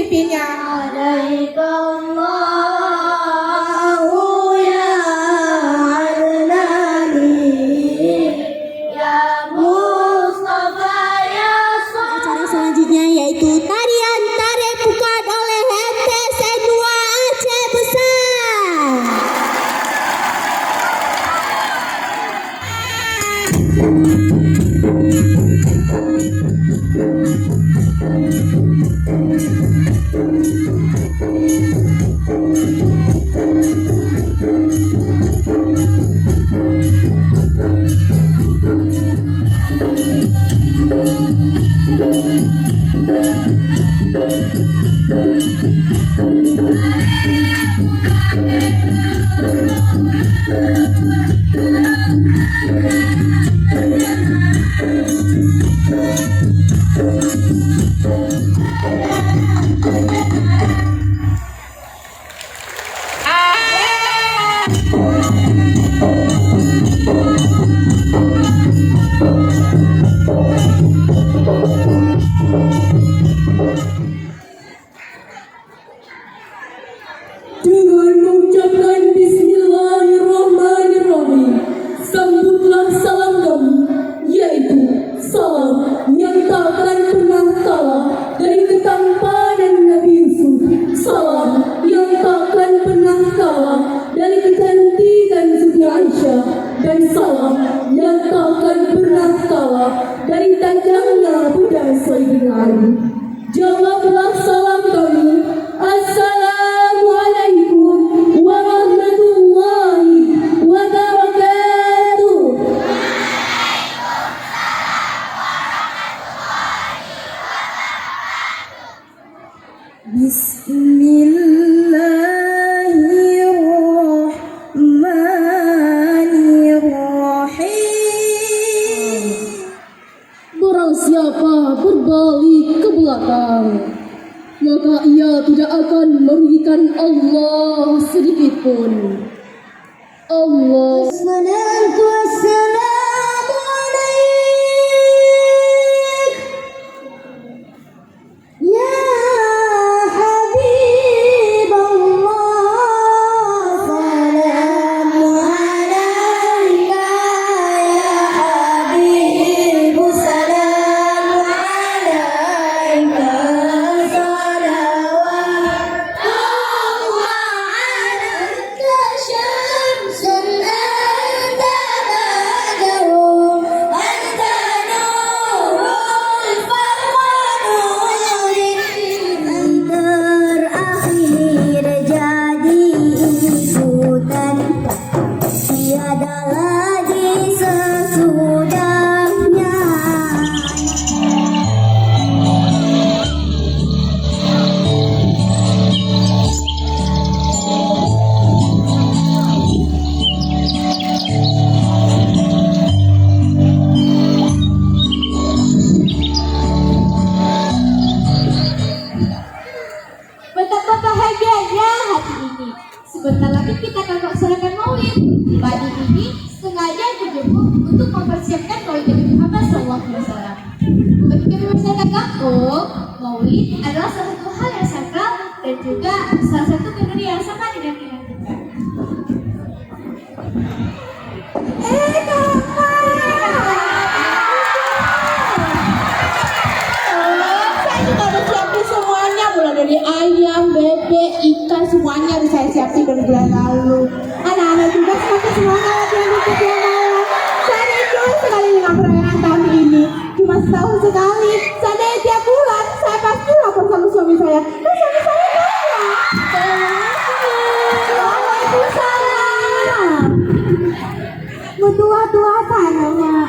memimpinnya. Alaikallahu ya Adnani ya Mustafa ya Acara selanjutnya yaitu tarian tarik bukan oleh MTC 2 Aceh Besar. Dengan mengucapkan Bismillahirrahmanirrahim, sambutlah salam kami, yaitu salam yang tak akan pernah kalah dari ketampanan Nabi Yusuf, salam yang tak akan pernah kalah dari kecantikan Siti Aisyah, dan salam yang tak akan pernah kalah dari tajamnya pedang Sayyidina Ali. Jawablah salam kami, Assalamualaikum warahmatullahi wabarakatuh. Bismillahirrahmanirrahim. Barang siapa berbalik ke belakang, maka ia tidak akan merugikan Allah sedikit pun. Allah Assalatu wassalamu alaik ya Habiballah. Salamu alaika ya Habibu. Salamu alaika salawat Allah alaika syamsun anta badrun anta nurul farmanurin antar akhir jadi ikutan tiada lagi sesudahnya. Betapa bahagianya hati ini. Sebentar lagi kita akan melaksanakan maulid. Pagi ini sengaja dijemput untuk mempersiapkan maulid Nabi Muhammad SAW. Bagi kami masyarakat kampung, maulid adalah salah satu hal yang sakral dan juga salah satu memori yang sangat dinanti-nantikan. Saya juga udah siapin semuanya, mulai dari ayam, bebek, ikan, semuanya udah saya siapin dari bulan lalu. Anak-anak juga semakin semangat yang ikut yang malam. Saya rindu sekali dengan perayaan tahun ini. Cuma setahun sekali. Seandainya tiap bulan, saya pasti lapor sama suami saya. Dan suami saya kaya. Waalaikumsalam. Mutua-tua sana, Mak.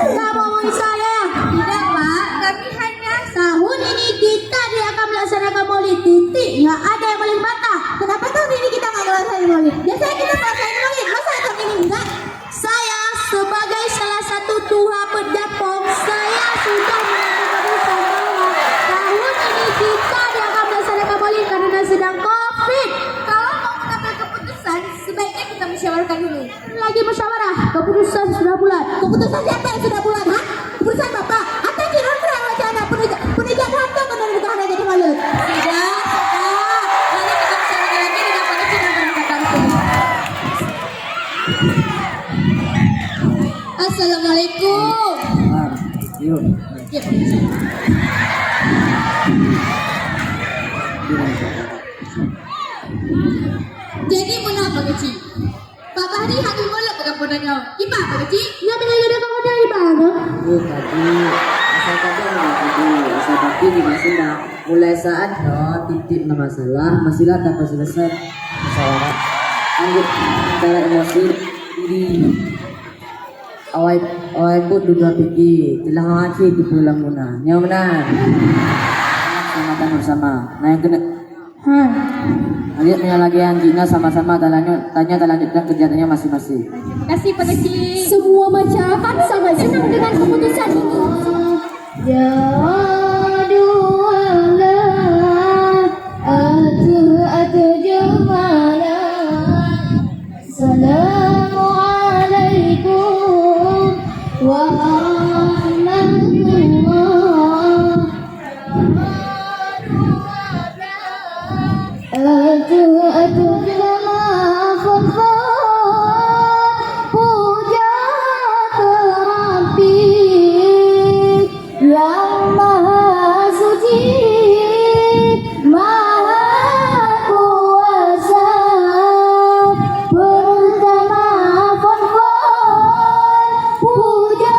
Nggak mau musyawarahkan dulu. Lagi musyawarah, keputusan sudah bulat. Keputusan siapa yang sudah bulat? Ha? Keputusan Bapak. Atau kira-kira wacana penegak harta kan dari bukan jadi malu. Sudah. Lalu kita bicarakan lagi dengan polisi dan penegakan hukum. Assalamualaikum. Yuk. Ya. Jadi mengapa kecil? Pak Bahri hadir boleh pegang podanya. Ipa apa kecil? Ya bila ada kamu dari mana? Asal tapi di masih mulai saat titip na masalah masih tanpa selesai musyawarah lanjut cara emosi di awai pun dunia pikir telah ngaji di pulang muna nyaman sama bersama nah yang kena lihat punya lagi anjingnya sama-sama tanya lanjutkan kegiatannya masing-masing. Terima kasih Pak Kecil. Semua masyarakat sangat senang dengan keputusan ini. Ya Allah, atu jemalah. Assalamualaikum warahmatullah. Atu jemalah puja terapi yang maha suci, maha kuasa, pertama puja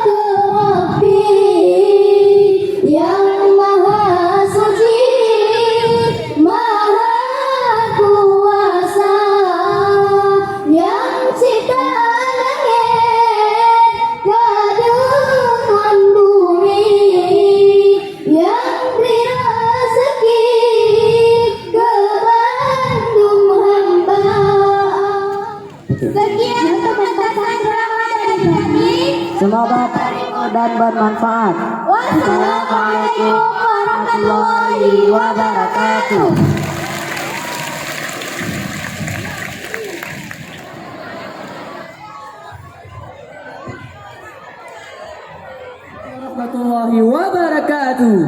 terapi yang maha suci, maha kuasa, yang cipta langit gadungan bumi, yang beri rezeki ke Bandung hamba. Sekian pementasan drama dari kami. Semoga dan bermanfaat. Wassalamualaikum warahmatullahi wabarakatuh. Warahmatullahi wabarakatuh.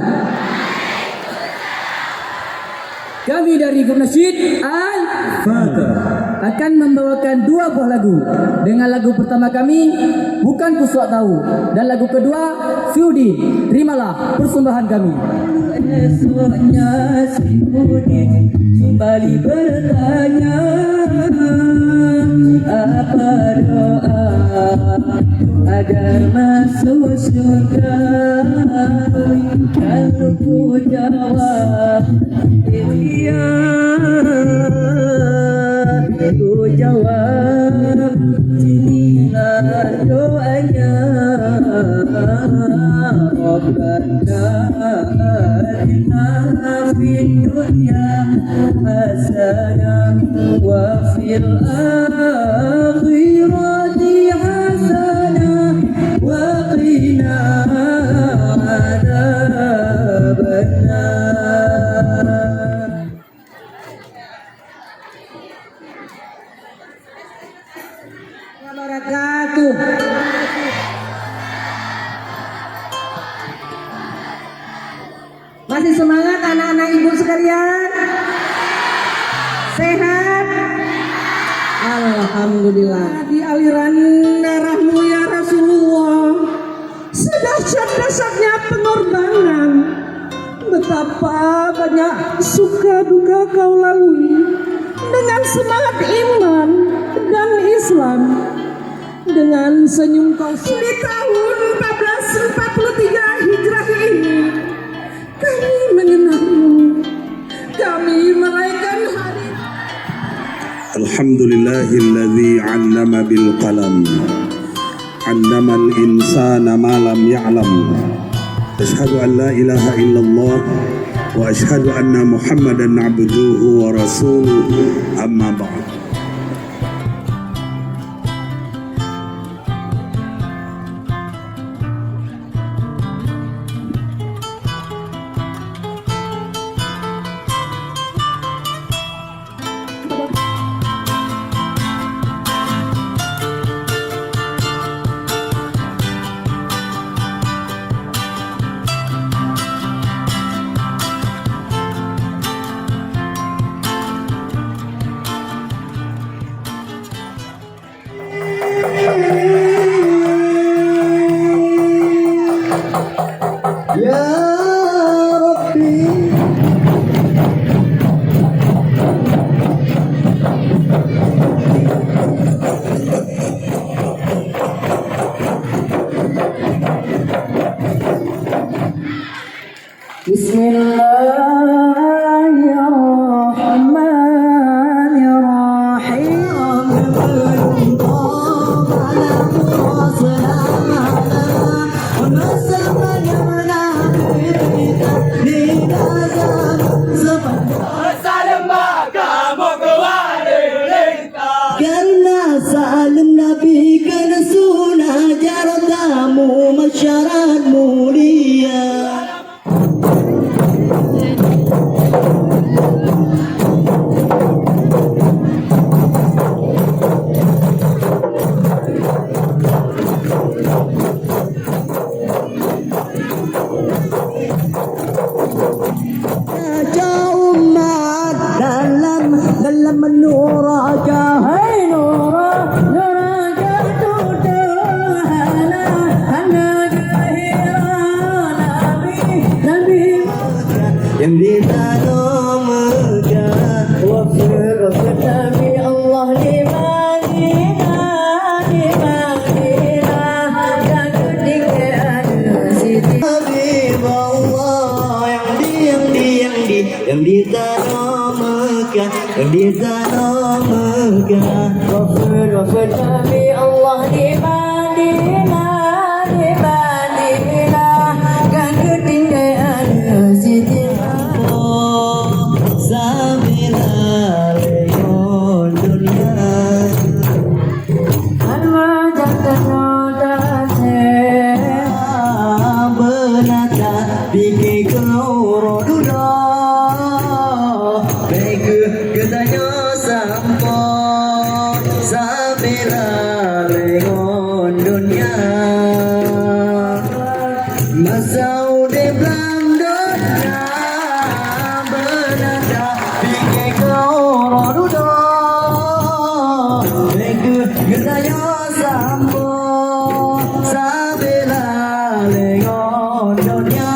Kami dari grup nasyid Al-Fatah akan membawakan dua buah lagu. Dengan lagu pertama kami Bukan Ku Sok Tahu dan lagu kedua Fiudin. Terimalah persembahan kami. Esoknya si Udin kembali bertanya apa doa agar masuk surga. Kalau ku jawab iya, ku jawab inilah doanya. Rabbana atina fid dunya hasanah wa fil akhirati hasanah wa qina adzabannar. Wabarakatuh. Masih semangat anak-anak ibu sekalian? Sehat? Alhamdulillah. Di aliran darahmu ya Rasulullah, sedahsyat-dahsyatnya pengorbanan. Betapa banyak suka duka kau lalui dengan semangat iman dan Islam. Dengan senyum kau di tahun 1443 Hijrah ini, kami mengenalmu, kami merayakan hari. Alhamdulillahilladzi 'allama bil qalam, 'allamal insana ma lam ya'lam. Asyhadu an la ilaha illallah wa asyhadu anna Muhammadan 'abduhu wa rasuluhu, amma ba'd. Karena salam Nabi kena sunnah jaratamu masyarakat mulia. Umat dalam menuraja, hai nuraja tudahana anak kelahiran Nabi yang ditanam megah wafir Nabi Allah di Madinah yang ketinggian Siti Habib Allah yang ditanam megah, yang ditanam megah wafir Nabi Allah di Madinah kan ketinggian Siti Samila leyon dunia Al-Wajah benata bikin kau dunia baik katanya sampo Samila leyon dunia masau de blam dunia benata bikin kau dunia baik katanya sampo Samila leyon dunia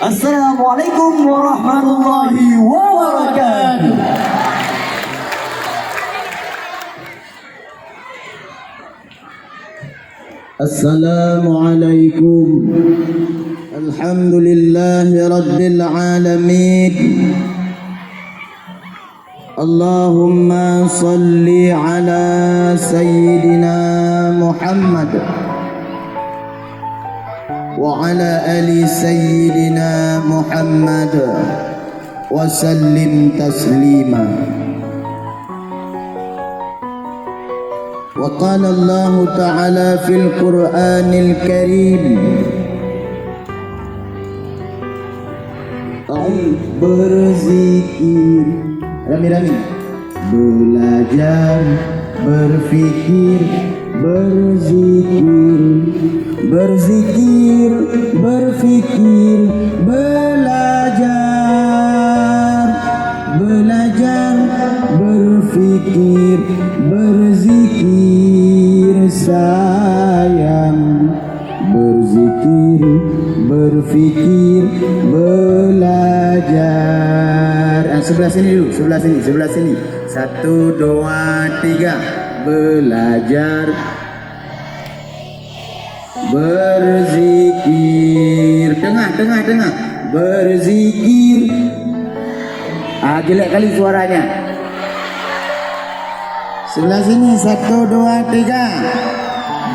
Assalamualaikum warahmatullahi wabarakatuh. Assalamualaikum. Alhamdulillahi rabbil alamin. Allahumma salli ala sayyidina Muhammad وعلى آل سيدنا محمد وسلم تسليما. وقال الله تعالى في القرآن الكريم berzikir rami-rami, belajar, berfikir, berzikir, berfikir, belajar, berfikir, berzikir, sayang, berzikir, berfikir, belajar. Sebelah sini dulu, sebelah sini. 1, 2, 3. Belajar. Berzikir. Tengah. Berzikir. Jelek kali suaranya. Sebelah sini 1, 2, 3.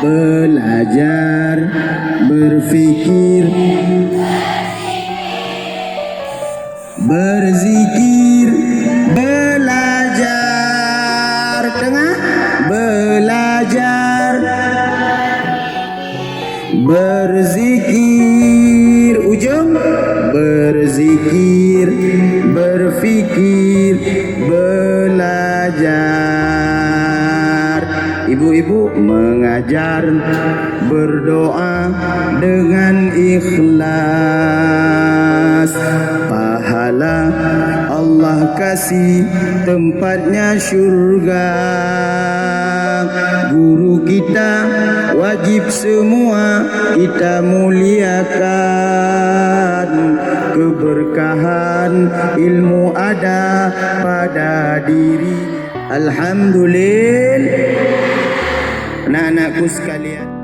Belajar, berfikir, berzikir, belajar. Tengah. Belajar, berzikir. Ujung. Berzikir, berfikir, belajar. Ibu-ibu mengajar, berdoa dengan ikhlas. Pahala Allah kasih, tempatnya syurga. Guru kita wajib semua kita muliakan. Keberkahan ilmu ada pada diri. Alhamdulillah. Anak-anakku sekalian.